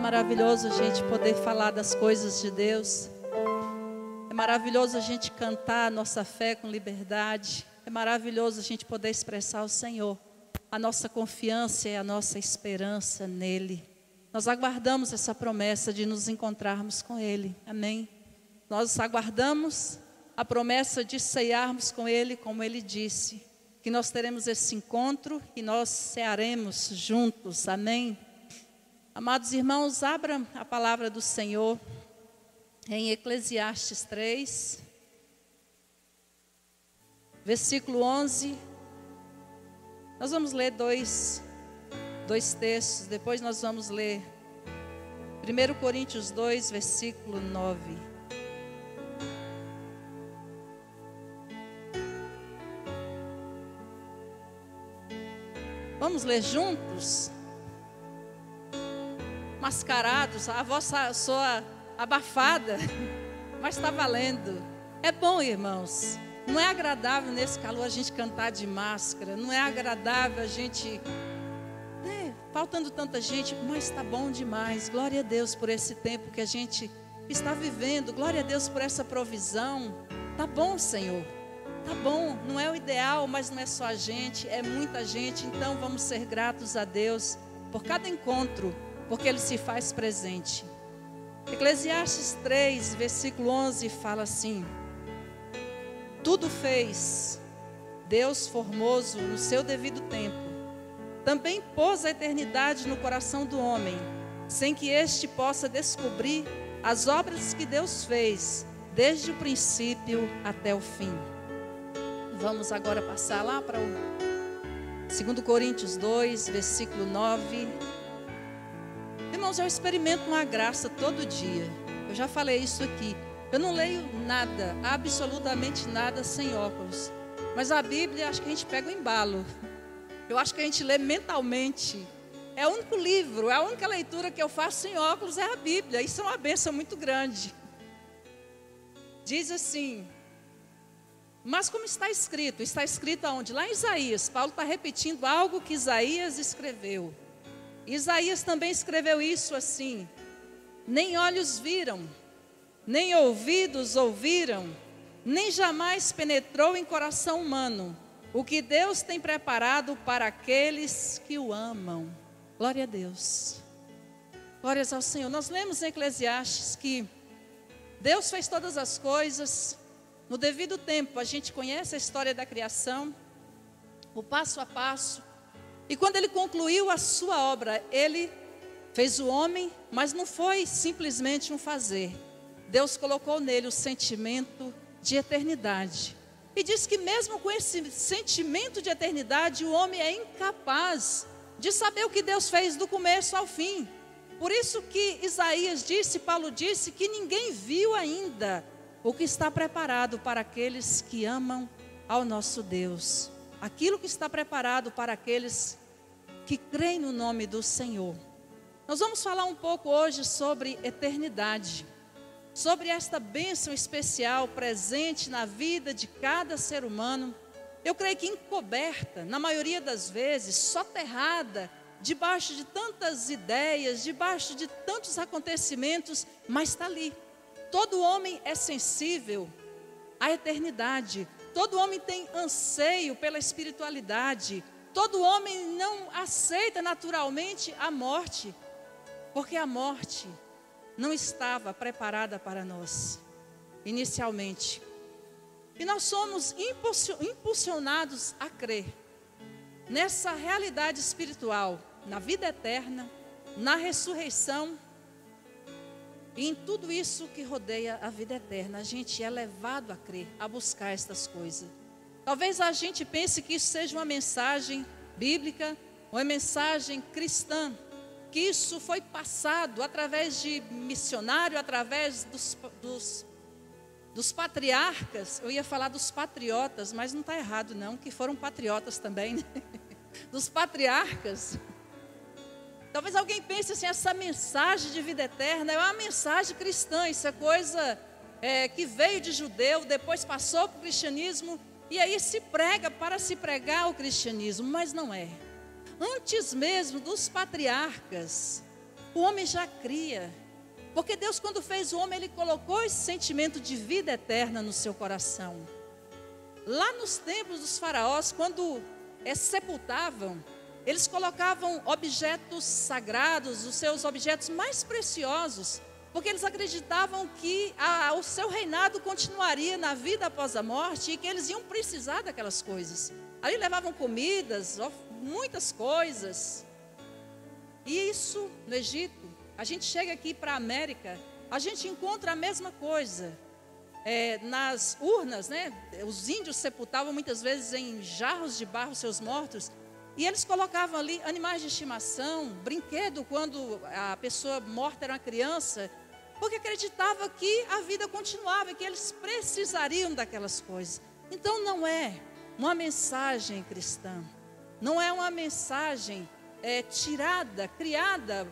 maravilhoso a gente poder falar das coisas de Deus. É maravilhoso a gente cantar a nossa fé com liberdade. É maravilhoso a gente poder expressar ao Senhor a nossa confiança e a nossa esperança nele. Nós aguardamos essa promessa de nos encontrarmos com Ele. Amém? Nós aguardamos a promessa de ceiarmos com Ele, como Ele disse, que nós teremos esse encontro e nós cearemos juntos. Amém? Amados irmãos, abra a palavra do Senhor em Eclesiastes 3, versículo 11. Nós vamos ler dois textos, depois nós vamos ler 1 Coríntios 2, versículo 9. Vamos ler juntos? Mascarados, a voz soa abafada, mas está valendo. É bom, irmãos. Não é agradável nesse calor a gente cantar de máscara. Não é agradável a gente... faltando tanta gente, mas está bom demais. Glória a Deus por esse tempo que a gente está vivendo. Glória a Deus por essa provisão. Tá bom, Senhor. Tá bom. Não é o ideal, mas não é só a gente. É muita gente. Então vamos ser gratos a Deus por cada encontro, porque Ele se faz presente. Eclesiastes 3, versículo 11 fala assim: tudo fez Deus formoso no seu devido tempo. Também pôs a eternidade no coração do homem, sem que este possa descobrir as obras que Deus fez, desde o princípio até o fim. Vamos agora passar lá para o 2 Coríntios 2, versículo 9. Irmãos, eu experimento uma graça todo dia. Eu já falei isso aqui. Eu não leio nada, absolutamente nada sem óculos. Mas a Bíblia, acho que a gente pega o embalo. Eu acho que a gente lê mentalmente. É o único livro, é a única leitura que eu faço sem óculos, é a Bíblia. Isso é uma bênção muito grande. Diz assim: mas como está escrito aonde? Lá em Isaías. Paulo está repetindo algo que Isaías escreveu. Isaías também escreveu isso assim: nem olhos viram, nem ouvidos ouviram, nem jamais penetrou em coração humano o que Deus tem preparado para aqueles que o amam. Glória a Deus. Glórias ao Senhor. Nós lemos em Eclesiastes que Deus fez todas as coisas no devido tempo. A gente conhece a história da criação, o passo a passo. E quando Ele concluiu a sua obra, Ele fez o homem, mas não foi simplesmente um fazer. Deus colocou nele o sentimento de eternidade. E diz que mesmo com esse sentimento de eternidade, o homem é incapaz de saber o que Deus fez do começo ao fim. Por isso que Isaías disse, Paulo disse, que ninguém viu ainda o que está preparado para aqueles que amam ao nosso Deus. Aquilo que está preparado para aqueles que creem no nome do Senhor. Nós vamos falar um pouco hoje sobre eternidade, sobre esta bênção especial presente na vida de cada ser humano. Eu creio que encoberta, na maioria das vezes, soterrada, debaixo de tantas ideias, debaixo de tantos acontecimentos, mas está ali. Todo homem é sensível à eternidade. Todo homem tem anseio pela espiritualidade. Todo homem não aceita naturalmente a morte, porque a morte não estava preparada para nós, inicialmente. E nós somos impulsionados a crer nessa realidade espiritual, na vida eterna, na ressurreição e em tudo isso que rodeia a vida eterna. A gente é levado a crer, a buscar estas coisas. Talvez a gente pense que isso seja uma mensagem bíblica, uma mensagem cristã, que isso foi passado através de missionário, através dos patriarcas. Eu ia falar dos patriotas, mas não está errado não, que foram patriotas também, né? Dos patriarcas. Talvez alguém pense assim, essa mensagem de vida eterna é uma mensagem cristã, isso é coisa que veio de judeu, depois passou para o cristianismo, e aí se prega para se pregar o cristianismo, mas não é. Antes mesmo dos patriarcas, O homem já cria. Porque Deus, quando fez o homem, Ele colocou esse sentimento de vida eterna no seu coração. Lá nos tempos dos faraós, quando sepultavam, eles colocavam objetos sagrados, os seus objetos mais preciosos, porque eles acreditavam que o seu reinado continuaria na vida após a morte e que eles iam precisar daquelas coisas. Ali levavam comidas, muitas coisas. E isso no Egito, a gente chega aqui para a América, a gente encontra a mesma coisa. Nas urnas, né? Os índios sepultavam muitas vezes em jarros de barro seus mortos. E eles colocavam ali animais de estimação, brinquedo quando a pessoa morta era uma criança, porque acreditava que a vida continuava, que eles precisariam daquelas coisas. Então não é uma mensagem cristã, não é uma mensagem criada,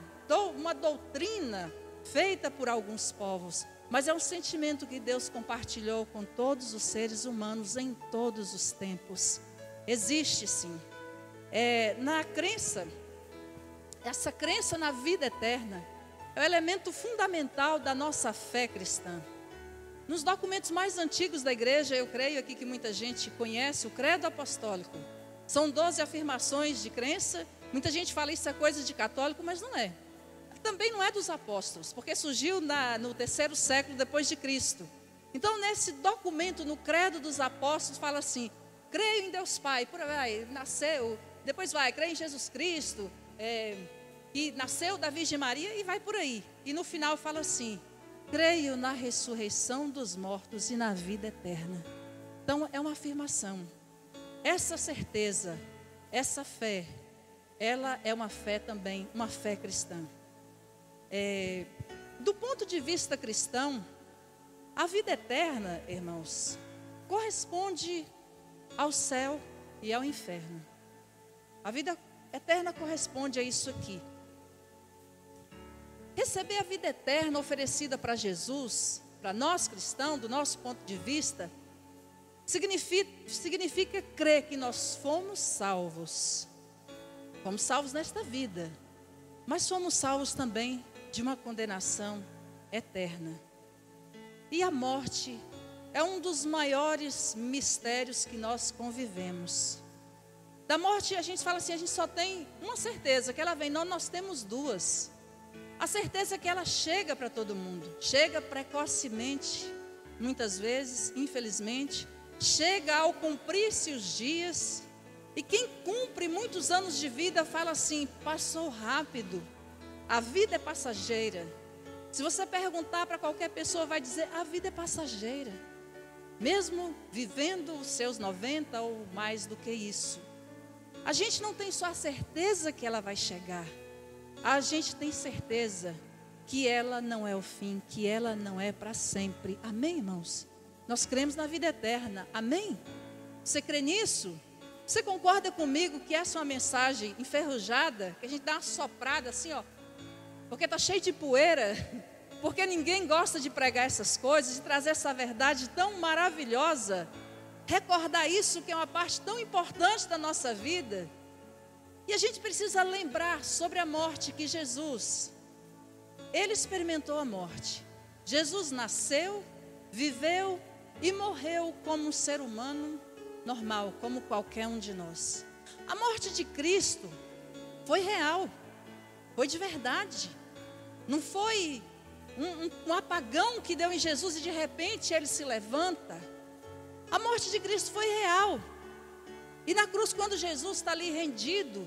uma doutrina feita por alguns povos, mas é um sentimento que Deus compartilhou com todos os seres humanos em todos os tempos. Existe sim. Na crença, essa crença na vida eterna é o elemento fundamental da nossa fé cristã. Nos documentos mais antigos da igreja, eu creio aqui que muita gente conhece o credo apostólico. São 12 afirmações de crença. Muita gente fala isso é coisa de católico, mas não é. Também não é dos apóstolos, porque surgiu no 3º século depois de Cristo. Então, nesse documento, no credo dos apóstolos, fala assim: creio em Deus Pai, nasceu, depois creio em Jesus Cristo, que nasceu da Virgem Maria, e vai por aí. E no final fala assim: creio na ressurreição dos mortos e na vida eterna. Então, é uma afirmação. Essa certeza, essa fé, ela é uma fé também, uma fé cristã. Do ponto de vista cristão, a vida eterna, irmãos, corresponde ao céu e ao inferno. A vida eterna corresponde a isso aqui. Receber a vida eterna oferecida para Jesus, para nós cristãos, do nosso ponto de vista, significa crer que nós fomos salvos. Fomos salvos nesta vida, mas fomos salvos também de uma condenação eterna. E a morte é um dos maiores mistérios que nós convivemos. Da morte a gente fala assim, a gente só tem uma certeza, que ela vem. Não, nós temos duas. A certeza é que ela chega para todo mundo. Chega precocemente, muitas vezes, infelizmente. Chega ao cumprir-se os dias. E quem cumpre muitos anos de vida fala assim: passou rápido. A vida é passageira. Se você perguntar para qualquer pessoa, vai dizer: a vida é passageira. Mesmo vivendo os seus 90 ou mais do que isso. A gente não tem só a certeza que ela vai chegar. A gente tem certeza que ela não é o fim, que ela não é para sempre. Amém, irmãos? Nós cremos na vida eterna. Amém? Você crê nisso? Você concorda comigo que essa é uma mensagem enferrujada? Que a gente dá uma soprada assim, ó. Porque está cheio de poeira. Porque ninguém gosta de pregar essas coisas, de trazer essa verdade tão maravilhosa. Recordar isso, que é uma parte tão importante da nossa vida. E a gente precisa lembrar sobre a morte que Jesus, Ele experimentou a morte. Jesus nasceu, viveu e morreu como um ser humano normal, como qualquer um de nós. A morte de Cristo foi real, foi de verdade. Não foi um apagão que deu em Jesus e de repente Ele se levanta. A morte de Cristo foi real. E na cruz, quando Jesus está ali rendido,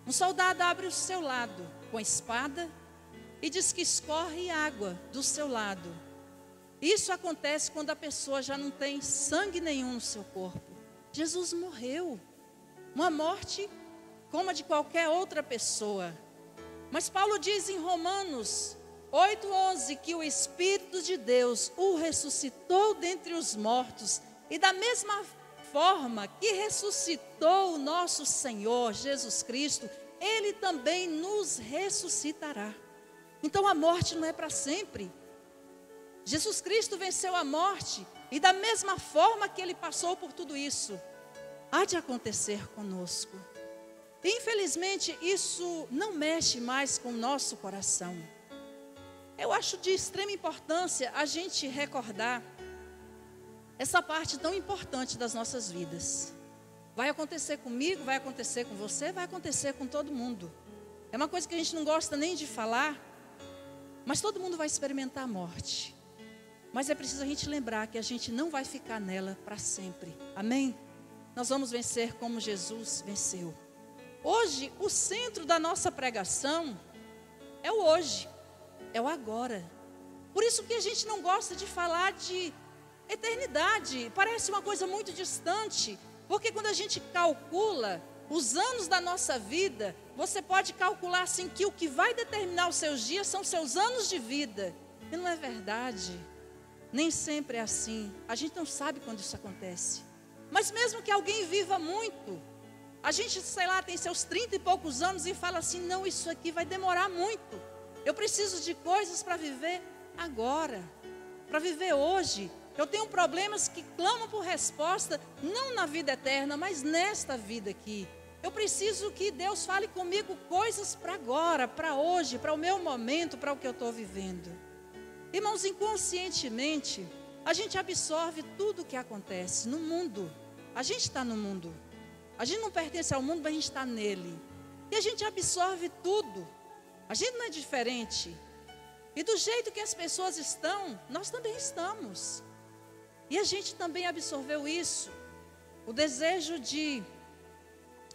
um soldado abre o seu lado com a espada e diz que escorre água do seu lado. Isso acontece quando a pessoa já não tem sangue nenhum no seu corpo. Jesus morreu. Uma morte como a de qualquer outra pessoa. Mas Paulo diz em Romanos 8:11 que o Espírito de Deus o ressuscitou dentre os mortos. E da mesma forma que ressuscitou o nosso Senhor Jesus Cristo, Ele também nos ressuscitará. Então a morte não é para sempre. Jesus Cristo venceu a morte e da mesma forma que Ele passou por tudo isso, há de acontecer conosco. E infelizmente isso não mexe mais com o nosso coração. Eu acho de extrema importância a gente recordar essa parte tão importante das nossas vidas. Vai acontecer comigo, vai acontecer com você, vai acontecer com todo mundo. É uma coisa que a gente não gosta nem de falar, mas todo mundo vai experimentar a morte. Mas é preciso a gente lembrar que a gente não vai ficar nela para sempre. Amém? Nós vamos vencer como Jesus venceu. Hoje, o centro da nossa pregação é o hoje, é o agora. Por isso que a gente não gosta de falar de eternidade. Parece uma coisa muito distante, porque quando a gente calcula os anos da nossa vida, você pode calcular assim que o que vai determinar os seus dias são seus anos de vida. E não é verdade. Nem sempre é assim. A gente não sabe quando isso acontece. Mas mesmo que alguém viva muito, a gente, sei lá, tem seus 30 e poucos anos e fala assim, não, isso aqui vai demorar muito. Eu preciso de coisas para viver agora, para viver hoje. Eu tenho problemas que clamam por resposta, não na vida eterna, mas nesta vida aqui. Eu preciso que Deus fale comigo coisas para agora, para hoje, para o meu momento, para o que eu estou vivendo. Irmãos, inconscientemente, a gente absorve tudo o que acontece no mundo. A gente está no mundo. A gente não pertence ao mundo, mas a gente está nele. E a gente absorve tudo. A gente não é diferente. E do jeito que as pessoas estão, nós também estamos. E a gente também absorveu isso. O desejo de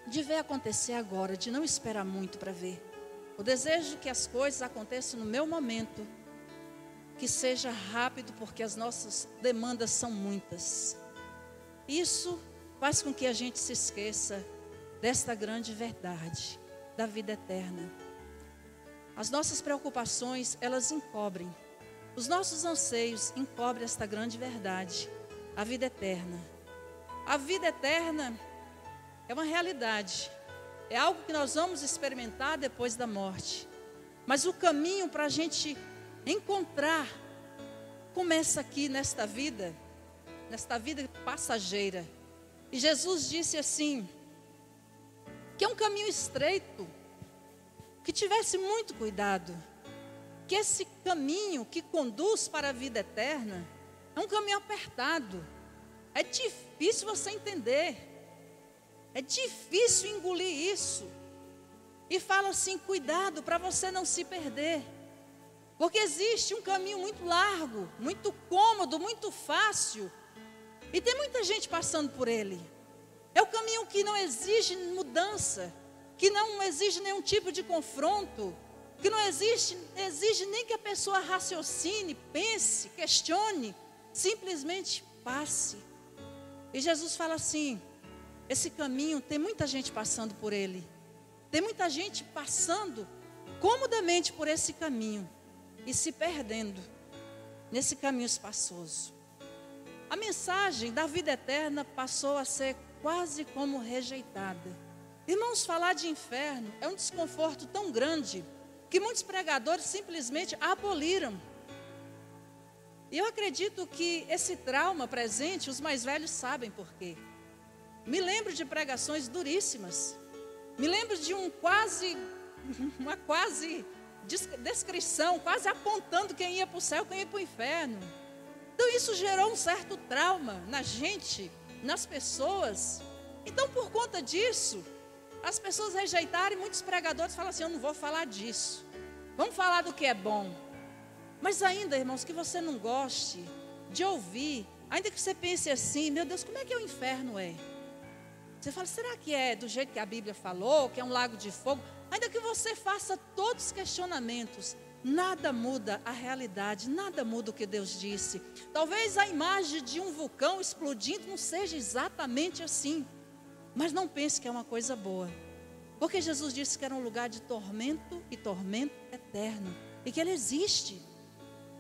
ver acontecer agora, de não esperar muito para ver. O desejo que as coisas aconteçam no meu momento. Que seja rápido, porque as nossas demandas são muitas. Isso faz com que a gente se esqueça desta grande verdade, da vida eterna. As nossas preocupações, elas encobrem. Os nossos anseios encobrem esta grande verdade, a vida eterna. A vida eterna é uma realidade. É algo que nós vamos experimentar depois da morte. Mas o caminho para a gente encontrar começa aqui nesta vida passageira. E Jesus disse assim, que é um caminho estreito, que tivesse muito cuidado, que esse caminho que conduz para a vida eterna é um caminho apertado, é difícil você entender, é difícil engolir isso. E fala assim, cuidado para você não se perder. Porque existe um caminho muito largo, muito cômodo, muito fácil. E tem muita gente passando por ele. É o caminho que não exige mudança, que não exige nenhum tipo de confronto, que não exige nem que a pessoa raciocine, pense, questione, simplesmente passe. E Jesus fala assim, esse caminho tem muita gente passando por ele. Tem muita gente passando comodamente por esse caminho e se perdendo nesse caminho espaçoso. A mensagem da vida eterna passou a ser quase como rejeitada. Irmãos, falar de inferno é um desconforto tão grande que muitos pregadores simplesmente aboliram. E eu acredito que esse trauma presente, os mais velhos sabem por quê. Me lembro de pregações duríssimas. Me lembro de uma quase descrição, quase apontando quem ia para o céu, quem ia para o inferno. Então isso gerou um certo trauma na gente, nas pessoas. Então por conta disso, as pessoas rejeitaram e muitos pregadores falam assim, eu não vou falar disso. Vamos falar do que é bom. Mas ainda, irmãos, que você não goste de ouvir, ainda que você pense assim, meu Deus, como é que o inferno é? Você fala, será que é do jeito que a Bíblia falou, que é um lago de fogo? Ainda que você faça todos os questionamentos, nada muda a realidade, nada muda o que Deus disse. Talvez a imagem de um vulcão explodindo não seja exatamente assim, mas não pense que é uma coisa boa. Porque Jesus disse que era um lugar de tormento e tormento eterno. E que ele existe.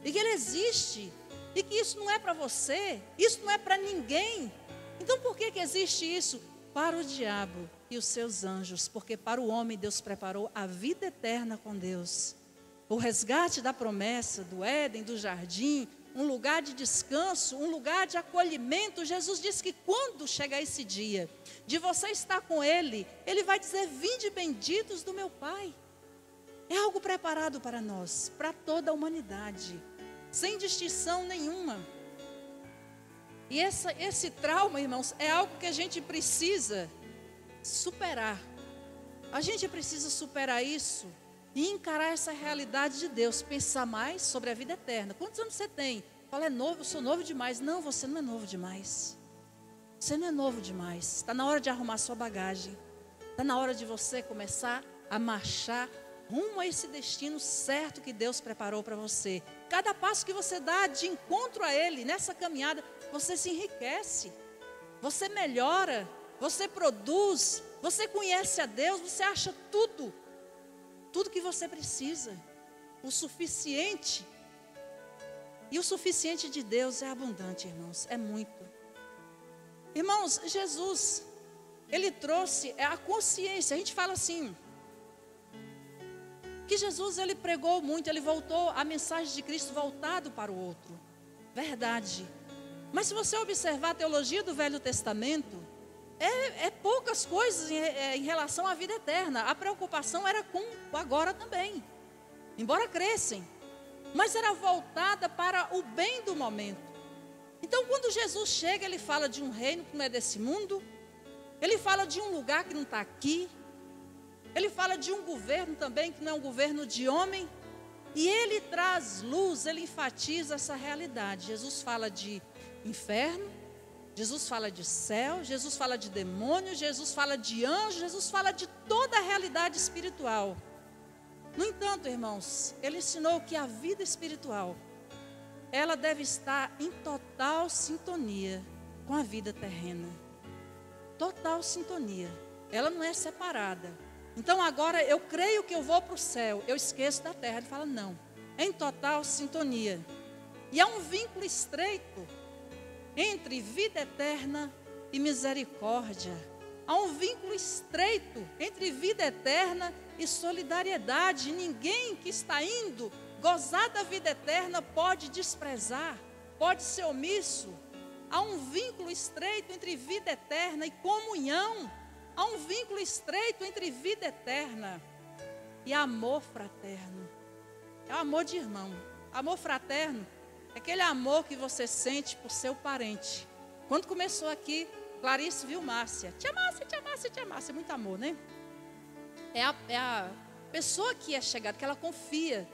E que ele existe. E que isso não é para você, isso não é para ninguém. Então por que existe isso? Para o diabo e os seus anjos, porque para o homem Deus preparou a vida eterna com Deus. O resgate da promessa, do Éden, do jardim, um lugar de descanso, um lugar de acolhimento. Jesus disse que quando chegar esse dia de você estar com Ele, Ele vai dizer: vinde benditos do meu Pai. É algo preparado para nós, para toda a humanidade, sem distinção nenhuma. E esse trauma, irmãos, é algo que a gente precisa superar. A gente precisa superar isso e encarar essa realidade de Deus, pensar mais sobre a vida eterna. Quantos anos você tem? Fala: é novo, eu sou novo demais. Não, você não é novo demais. Você não é novo demais. Está na hora de arrumar sua bagagem. Está na hora de você começar a marchar rumo a esse destino certo que Deus preparou para você. Cada passo que você dá de encontro a Ele, nessa caminhada, você se enriquece, você melhora, você produz, você conhece a Deus, você acha tudo que você precisa, o suficiente. E o suficiente de Deus é abundante, irmãos, é muito. Irmãos, Jesus, Ele trouxe a consciência. A gente fala assim, que Jesus, Ele pregou muito, Ele voltou, a mensagem de Cristo voltado para o outro. Verdade. Mas se você observar a teologia do Velho Testamento, é poucas coisas em relação à vida eterna. A preocupação era com o agora também, embora crescem, mas era voltada para o bem do momento. Então, quando Jesus chega, Ele fala de um reino que não é desse mundo, Ele fala de um lugar que não está aqui, Ele fala de um governo também que não é um governo de homem, e Ele traz luz, Ele enfatiza essa realidade. Jesus fala de inferno, Jesus fala de céu, Jesus fala de demônio, Jesus fala de anjo, Jesus fala de toda a realidade espiritual. No entanto, irmãos, Ele ensinou que a vida espiritual, ela deve estar em total sintonia com a vida terrena. Total sintonia. Ela não é separada. Então agora eu creio que eu vou para o céu, eu esqueço da terra. Ele fala: não, é em total sintonia. E há um vínculo estreito entre vida eterna e misericórdia. Há um vínculo estreito entre vida eterna e solidariedade. Ninguém que está indo gozar da vida eterna pode desprezar, pode ser omisso. Há um vínculo estreito entre vida eterna e comunhão. Há um vínculo estreito entre vida eterna e amor fraterno. É o amor de irmão. Amor fraterno é aquele amor que você sente por seu parente. Quando começou aqui, Clarice viu Márcia. Tia Márcia, tia Márcia, tia Márcia. Muito amor, né? É a pessoa que é chegada, que ela confia.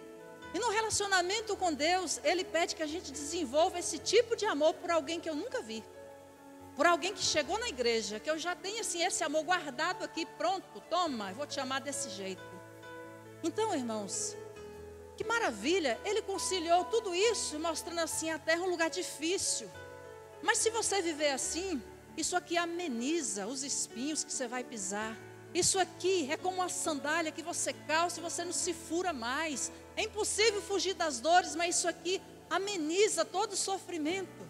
E no relacionamento com Deus, Ele pede que a gente desenvolva esse tipo de amor por alguém que eu nunca vi. Por alguém que chegou na igreja, que eu já tenho assim, esse amor guardado aqui, pronto, toma, eu vou te chamar desse jeito. Então, irmãos, que maravilha, Ele conciliou tudo isso, mostrando assim a terra um lugar difícil. Mas se você viver assim, isso aqui ameniza os espinhos que você vai pisar. Isso aqui é como uma sandália que você calça e você não se fura mais. É impossível fugir das dores, mas isso aqui ameniza todo o sofrimento.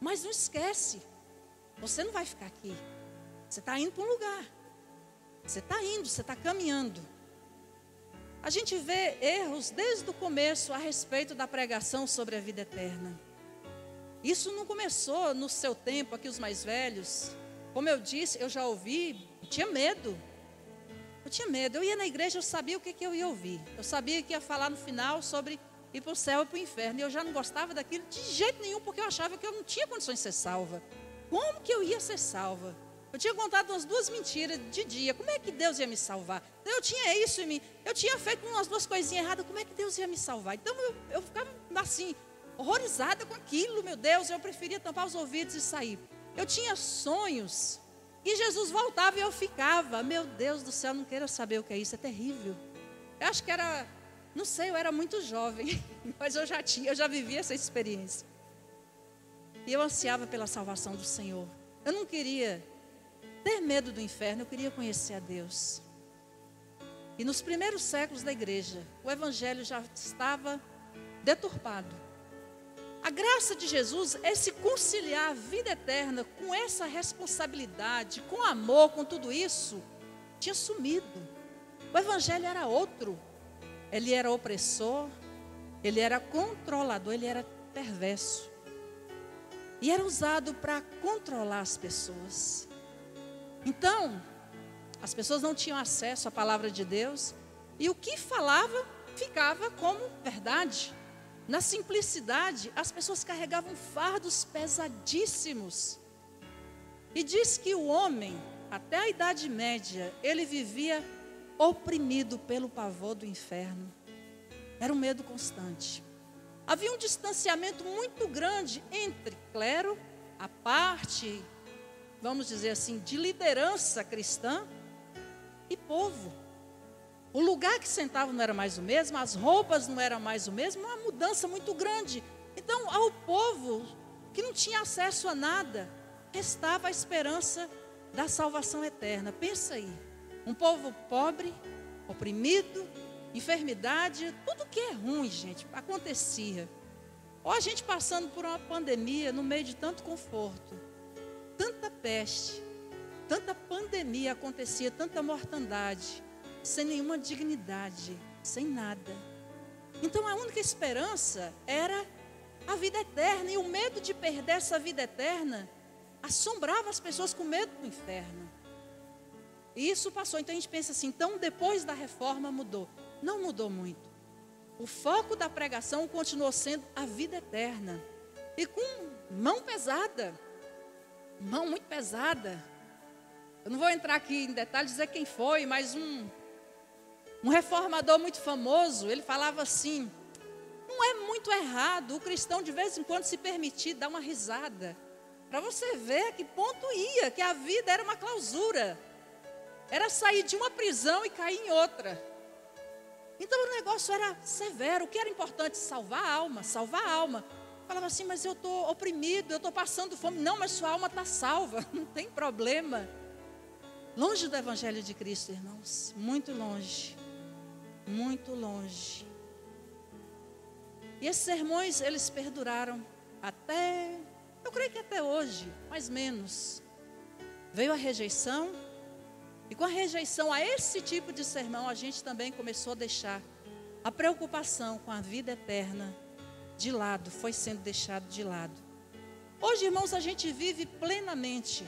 Mas não esquece, você não vai ficar aqui. Você está indo para um lugar. Você está indo, você está caminhando. A gente vê erros desde o começo a respeito da pregação sobre a vida eterna. Isso não começou no seu tempo, aqui os mais velhos. Como eu disse, eu já ouvi, eu tinha medo. Eu ia na igreja, eu sabia o que eu ia ouvir. Eu sabia que ia falar no final sobre ir para o céu e para o inferno. E eu já não gostava daquilo de jeito nenhum, porque eu achava que eu não tinha condições de ser salva. Como que eu ia ser salva? Eu tinha contado umas 2 mentiras de dia. Como é que Deus ia me salvar? Então, eu tinha isso em mim. Eu tinha feito umas 2 coisinhas erradas. Como é que Deus ia me salvar? Então eu ficava assim, horrorizada com aquilo, meu Deus. Eu preferia tampar os ouvidos e sair. Eu tinha sonhos. E Jesus voltava e eu ficava. Meu Deus do céu, não quero saber o que é isso. É terrível. Eu acho que era... Não sei, eu era muito jovem, mas eu já vivia essa experiência. E eu ansiava pela salvação do Senhor. Eu não queria ter medo do inferno, eu queria conhecer a Deus. E nos primeiros séculos da igreja, o evangelho já estava deturpado. A graça de Jesus é se conciliar a vida eterna com essa responsabilidade, com amor, com tudo isso, tinha sumido. O evangelho era outro. Ele era opressor, Ele era controlador, ele era perverso. E era usado para controlar as pessoas. Então, as pessoas não tinham acesso à palavra de Deus. E o que falava ficava como verdade. Na simplicidade, as pessoas carregavam fardos pesadíssimos. E diz que o homem, até a Idade Média, ele vivia oprimido pelo pavor do inferno. Era um medo constante. Havia um distanciamento muito grande entre clero, a parte, vamos dizer assim, de liderança cristã, e povo. O lugar que sentavam não era mais o mesmo, as roupas não eram mais o mesmo, uma mudança muito grande. Então, ao povo que não tinha acesso a nada, restava a esperança da salvação eterna. Pensa aí, um povo pobre, oprimido, enfermidade, tudo que é ruim, gente, acontecia. Ou a gente passando por uma pandemia no meio de tanto conforto, tanta peste, tanta pandemia acontecia, tanta mortandade, sem nenhuma dignidade, sem nada. Então a única esperança era a vida eterna, e o medo de perder essa vida eterna assombrava as pessoas com medo do inferno. E isso passou. Então a gente pensa assim, então depois da reforma mudou. Não mudou muito. O foco da pregação continuou sendo a vida eterna. E com mão pesada. Mão muito pesada. Eu não vou entrar aqui em detalhes, dizer quem foi, mas um reformador muito famoso, ele falava assim, não é muito errado o cristão de vez em quando se permitir dar uma risada. Para você ver a que ponto ia, que a vida era uma clausura. Era sair de uma prisão e cair em outra. Então o negócio era severo. O que era importante? Salvar a alma, salvar a alma. Falava assim, mas eu estou oprimido, eu estou passando fome. Não, mas sua alma está salva, não tem problema. Longe do Evangelho de Cristo, irmãos. Muito longe. Muito longe. E esses sermões, eles perduraram até, eu creio que até hoje, mais ou menos. Veio a rejeição. E com a rejeição a esse tipo de sermão, a gente também começou a deixar a preocupação com a vida eterna de lado, foi sendo deixado de lado. Hoje, irmãos, a gente vive plenamente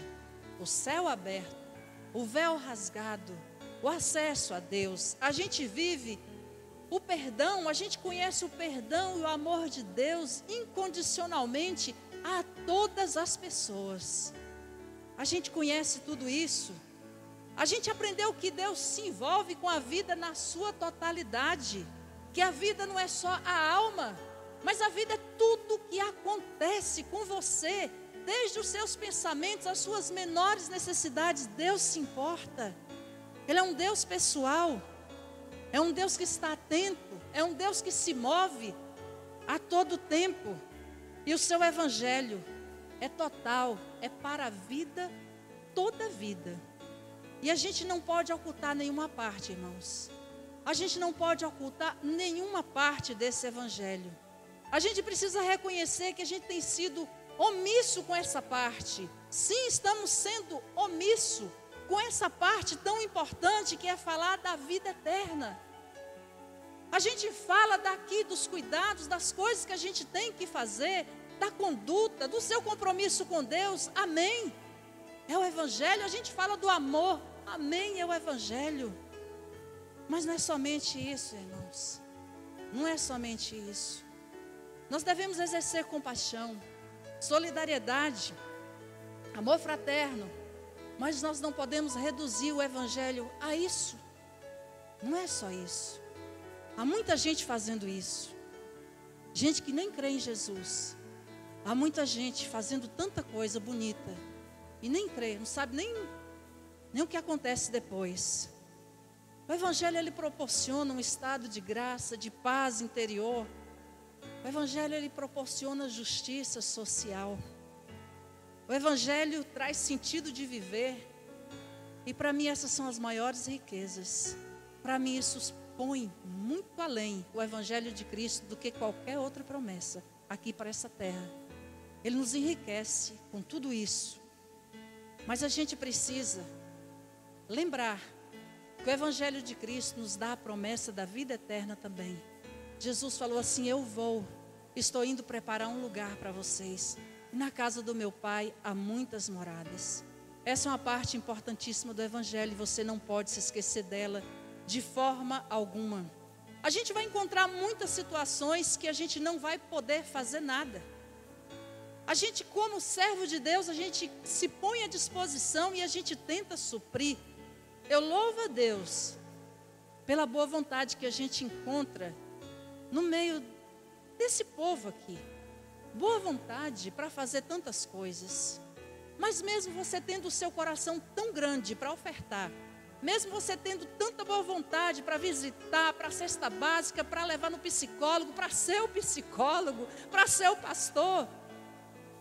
o céu aberto, o véu rasgado, o acesso a Deus. A gente vive o perdão, a gente conhece o perdão e o amor de Deus incondicionalmente a todas as pessoas. A gente conhece tudo isso. A gente aprendeu que Deus se envolve com a vida na sua totalidade. Que a vida não é só a alma, mas a vida é tudo que acontece com você. Desde os seus pensamentos, as suas menores necessidades, Deus se importa. Ele é um Deus pessoal. É um Deus que está atento. É um Deus que se move a todo tempo. E o seu evangelho é total, é para a vida, toda a vida. E a gente não pode ocultar nenhuma parte, irmãos. A gente não pode ocultar nenhuma parte desse evangelho. A gente precisa reconhecer que a gente tem sido omisso com essa parte. Sim, estamos sendo omisso com essa parte tão importante que é falar da vida eterna. A gente fala daqui dos cuidados, das coisas que a gente tem que fazer, da conduta, do seu compromisso com Deus. Amém. É o evangelho. A gente fala do amor. Amém, é o evangelho. Mas não é somente isso, irmãos. Não é somente isso. Nós devemos exercer compaixão, solidariedade, amor fraterno. Mas nós não podemos reduzir o evangelho a isso. Não é só isso. Há muita gente fazendo isso. Gente que nem crê em Jesus. Há muita gente fazendo tanta coisa bonita e nem crê, não sabe nem o que acontece depois. O evangelho, ele proporciona um estado de graça, de paz interior. O evangelho, ele proporciona justiça social. O evangelho traz sentido de viver. E para mim essas são as maiores riquezas. Para mim isso põe muito além o evangelho de Cristo do que qualquer outra promessa aqui para essa terra. Ele nos enriquece com tudo isso. Mas a gente precisa lembrar que o evangelho de Cristo nos dá a promessa da vida eterna também. Jesus falou assim: estou indo preparar um lugar para vocês. Na casa do meu Pai há muitas moradas. Essa é uma parte importantíssima do Evangelho, você não pode se esquecer dela de forma alguma. A gente vai encontrar muitas situações que a gente não vai poder fazer nada. A gente, como servo de Deus, a gente se põe à disposição e a gente tenta suprir. Eu louvo a Deus pela boa vontade que a gente encontra no meio desse povo aqui. Boa vontade para fazer tantas coisas. Mas mesmo você tendo o seu coração tão grande para ofertar, mesmo você tendo tanta boa vontade para visitar, para a cesta básica, para levar no psicólogo, para ser o psicólogo, para ser o pastor,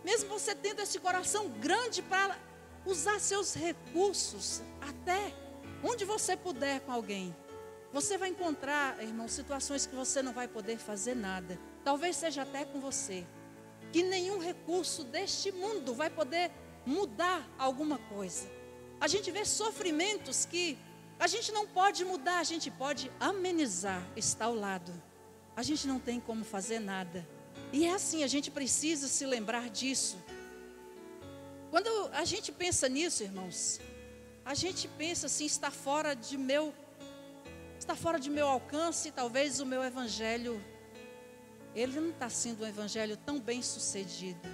mesmo você tendo esse coração grande para usar seus recursos, até onde você puder com alguém, você vai encontrar, irmão, situações que você não vai poder fazer nada. Talvez seja até com você, que nenhum recurso deste mundo vai poder mudar alguma coisa. A gente vê sofrimentos que a gente não pode mudar, a gente pode amenizar, está ao lado. A gente não tem como fazer nada. E é assim, a gente precisa se lembrar disso. Quando a gente pensa nisso, irmãos, a gente pensa assim, está fora de meu alcance, talvez o meu evangelho, ele não está sendo um evangelho tão bem sucedido.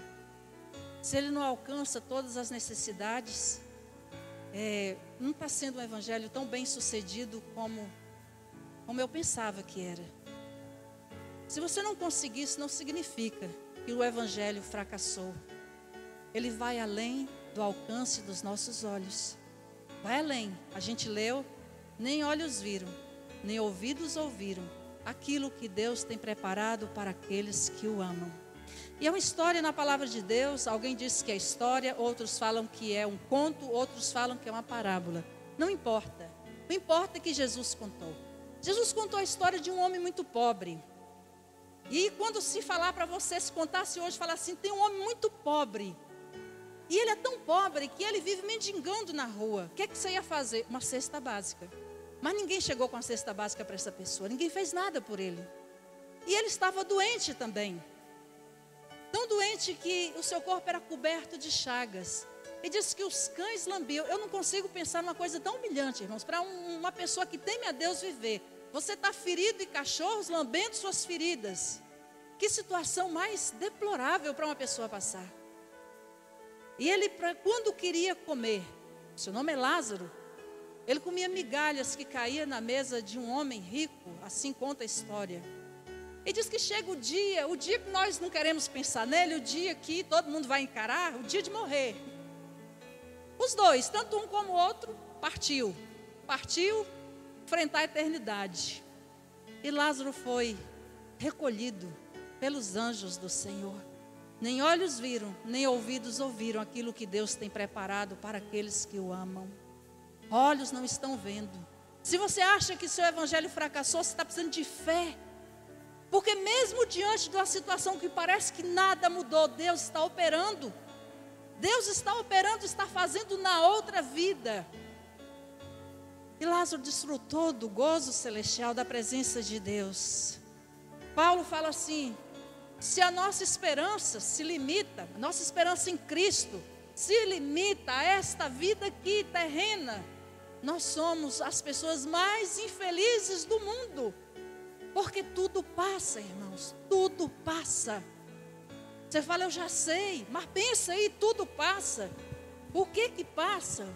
Se ele não alcança todas as necessidades, não está sendo um evangelho tão bem sucedido como eu pensava que era. Se você não conseguir, isso não significa que o evangelho fracassou. Ele vai além do alcance dos nossos olhos. Vai além. A gente leu, nem olhos viram, nem ouvidos ouviram aquilo que Deus tem preparado para aqueles que o amam. E é uma história na palavra de Deus. Alguém diz que é história, outros falam que é um conto, outros falam que é uma parábola. Não importa. O importa é que Jesus contou. Jesus contou a história de um homem muito pobre. E quando se falar para você, se contasse hoje, falar assim, tem um homem muito pobre. E ele é tão pobre que ele vive mendigando na rua. O que é que você ia fazer? Uma cesta básica. Mas ninguém chegou com a cesta básica para essa pessoa. Ninguém fez nada por ele. E ele estava doente também. Tão doente que o seu corpo era coberto de chagas. E disse que os cães lambiam. Eu não consigo pensar numa coisa tão humilhante, irmãos, para uma pessoa que teme a Deus viver. Você está ferido e cachorros lambendo suas feridas. Que situação mais deplorável para uma pessoa passar. E ele, quando queria comer, seu nome é Lázaro, ele comia migalhas que caíam na mesa de um homem rico, assim conta a história. E diz que chega o dia que nós não queremos pensar nele, o dia que todo mundo vai encarar, o dia de morrer. Os dois, tanto um como o outro, partiu enfrentar a eternidade. E Lázaro foi recolhido pelos anjos do Senhor. Nem olhos viram, nem ouvidos ouviram aquilo que Deus tem preparado para aqueles que o amam. Olhos não estão vendo. Se você acha que seu evangelho fracassou, você está precisando de fé. Porque mesmo diante de uma situação que parece que nada mudou, Deus está operando. Deus está operando, está fazendo na outra vida. E Lázaro desfrutou do gozo celestial da presença de Deus. Paulo fala assim, se a nossa esperança se limita, a nossa esperança em Cristo se limita a esta vida aqui terrena, nós somos as pessoas mais infelizes do mundo. Porque tudo passa, irmãos, tudo passa. Você fala, eu já sei, mas pensa aí, tudo passa. O que que passa?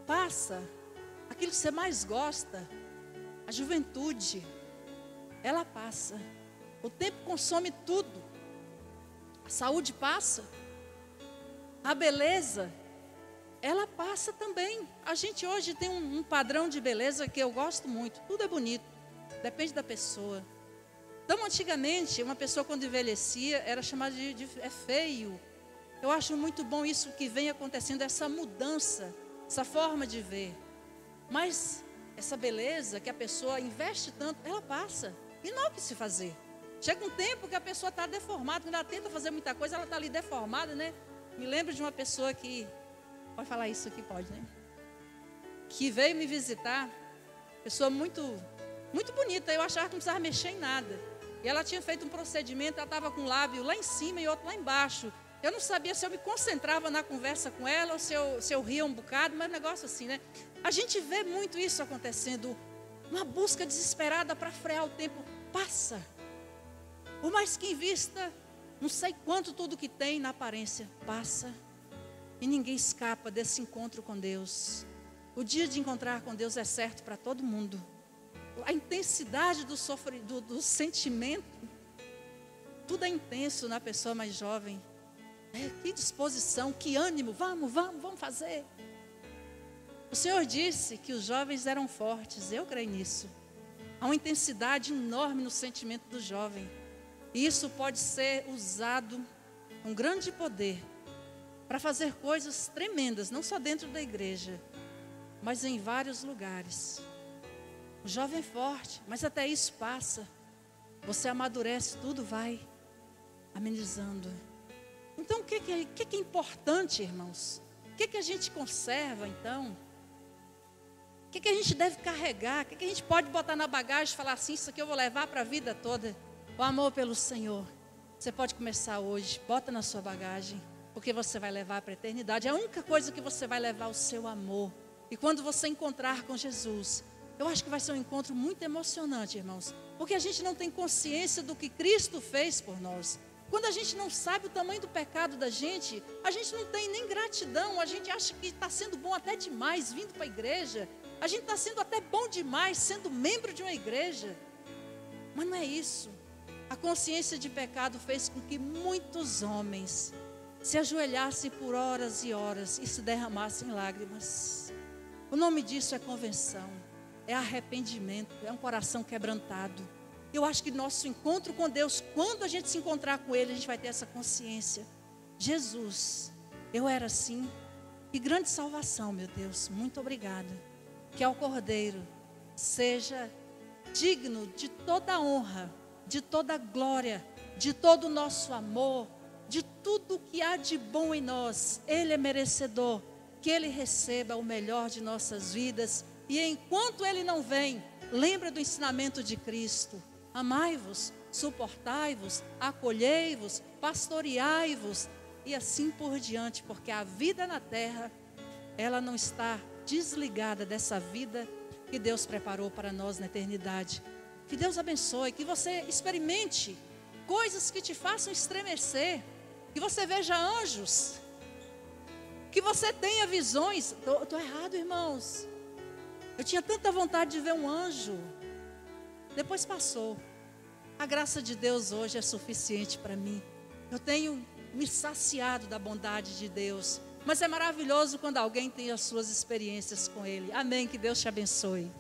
Passa aquilo que você mais gosta, a juventude, ela passa. O tempo consome tudo. A saúde passa. A beleza, ela passa também. A gente hoje tem um padrão de beleza que eu gosto muito. Tudo é bonito, depende da pessoa. Então, antigamente, uma pessoa quando envelhecia era chamada de feio. Eu acho muito bom isso que vem acontecendo, essa mudança, essa forma de ver. Mas essa beleza que a pessoa investe tanto, ela passa. E não há o que se fazer. Chega um tempo que a pessoa está deformada, quando ela tenta fazer muita coisa, ela está ali deformada, né? Me lembro de uma pessoa que, pode falar isso aqui, pode, né? Que veio me visitar, pessoa muito muito bonita, eu achava que não precisava mexer em nada. E ela tinha feito um procedimento, ela estava com um lábio lá em cima e outro lá embaixo. Eu não sabia se eu me concentrava na conversa com ela ou se eu ria um bocado, mas negócio assim, né? A gente vê muito isso acontecendo, uma busca desesperada para frear o tempo. Passa. Por mais que invista, não sei quanto tudo que tem na aparência, passa. E ninguém escapa desse encontro com Deus. O dia de encontrar com Deus é certo para todo mundo. A intensidade do sentimento, tudo é intenso na pessoa mais jovem. Que disposição, que ânimo, vamos fazer. O Senhor disse que os jovens eram fortes, eu creio nisso. Há uma intensidade enorme no sentimento do jovem. E isso pode ser usado com grande poder para fazer coisas tremendas, não só dentro da igreja, mas em vários lugares. O jovem é forte, mas até isso passa. Você amadurece, tudo vai amenizando. Então, o que é importante, irmãos? O que a gente conserva, então? O que a gente deve carregar? O que a gente pode botar na bagagem e falar assim, isso aqui eu vou levar para a vida toda? O amor pelo Senhor. Você pode começar hoje, bota na sua bagagem, porque você vai levar para a eternidade. A única coisa que você vai levar é o seu amor. E quando você encontrar com Jesus, eu acho que vai ser um encontro muito emocionante, irmãos. Porque a gente não tem consciência do que Cristo fez por nós. Quando a gente não sabe o tamanho do pecado da gente, a gente não tem nem gratidão. A gente acha que está sendo bom até demais vindo para a igreja. A gente está sendo até bom demais sendo membro de uma igreja. Mas não é isso. A consciência de pecado fez com que muitos homens se ajoelhassem por horas e horas e se derramassem lágrimas. O nome disso é convenção, é arrependimento, é um coração quebrantado. Eu acho que nosso encontro com Deus, quando a gente se encontrar com Ele, a gente vai ter essa consciência. Jesus, eu era assim. Que grande salvação, meu Deus. Muito obrigada. Que ao Cordeiro seja digno de toda honra, de toda glória, de todo o nosso amor, de tudo que há de bom em nós. Ele é merecedor. Que Ele receba o melhor de nossas vidas. E enquanto Ele não vem, lembra do ensinamento de Cristo. Amai-vos, suportai-vos, acolhei-vos, pastoreai-vos e assim por diante, porque a vida na terra, ela não está desligada dessa vida que Deus preparou para nós na eternidade. Que Deus abençoe, que você experimente coisas que te façam estremecer, que você veja anjos, que você tenha visões. Estou errado, irmãos. Eu tinha tanta vontade de ver um anjo. Depois passou. A graça de Deus hoje é suficiente para mim. Eu tenho me saciado da bondade de Deus. Mas é maravilhoso quando alguém tem as suas experiências com Ele. Amém, que Deus te abençoe.